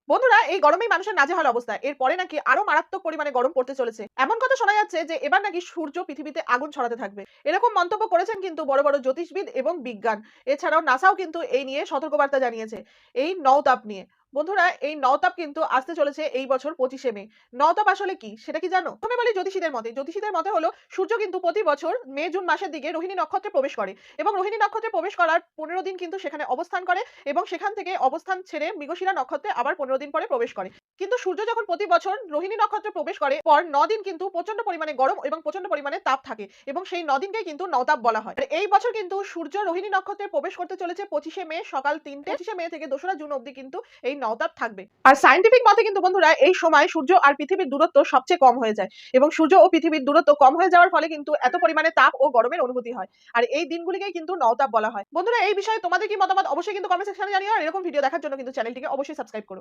বন্ধুরা, এই গরমেই মানুষের নাজেহাল অবস্থা। এরপরে নাকি আরো মারাত্মক পরিমাণে গরম পড়তে চলেছে। এমন কথা শোনা যাচ্ছে যে এবার নাকি সূর্য পৃথিবীতে আগুন ছড়াতে থাকবে। এরকম মন্তব্য করেছেন কিন্তু বড় বড় জ্যোতিষবিদ এবং বিজ্ঞান। এছাড়াও নাসাও কিন্তু এই নিয়ে সতর্কবার্তা জানিয়েছে এই নওতাপ নিয়ে। বন্ধুরা, এই নওতাপ কিন্তু আসতে চলেছে এই বছর 25শে মে। নওতাপ আসলে কি সেটা কি জানো? প্রথমে বলি জ্যোতিষীদের মতে। জ্যোতিষীদের মতে হলো সূর্য কিন্তু প্রতি বছর মে জুন মাসের দিকে রোহিণী নক্ষত্রে প্রবেশ করে এবং রোহিণী নক্ষত্রে প্রবেশ করার 15 দিন কিন্তু সেখানে অবস্থান করে এবং সেখান থেকে অবস্থান ছেড়ে মৃগশিরা নক্ষত্রে আবার 15 দিন পরে প্রবেশ করে। কিন্তু সূর্য যখন প্রতি বছর রোহিণী নক্ষত্রে প্রবেশ করে পর 9 দিন কিন্তু প্রচন্ড পরিমাণে গরম এবং প্রচন্ড পরিমাণে তাপ থাকে এবং সেই 9 দিনকেই কিন্তু নওতাপ বলা হয়। আর এই বছর কিন্তু সূর্য রোহিণী নক্ষত্রে প্রবেশ করতে চলেছে 25শে মে সকাল 3টে। 25শে মে থেকে 2রা জুন অবধি কিন্তু এই নওতাপ থাকবে। আর সায়েন্টিফিক মতে কিন্তু বন্ধুরা এই সময় সূর্য আর পৃথিবীর দূরত্ব সবচেয়ে কম হয়ে যায় এবং সূর্য ও পৃথিবীর দূরত্ব কম হয়ে যাওয়ার ফলে কিন্তু এত পরিমাণে তাপ ও গরমের অনুভূতি হয়। আর এই দিনগুলিকেই কিন্তু নওতাপ বলা হয়। বন্ধুরা, এই বিষয়ে তোমাদের কি মতামত অবশ্যই কিন্তু কমেন্ট সেকশনে জানিও। আর এরকম ভিডিও দেখার জন্য কিন্তু চ্যানেলটিকে অবশ্যই সাবস্ক্রাইব করো।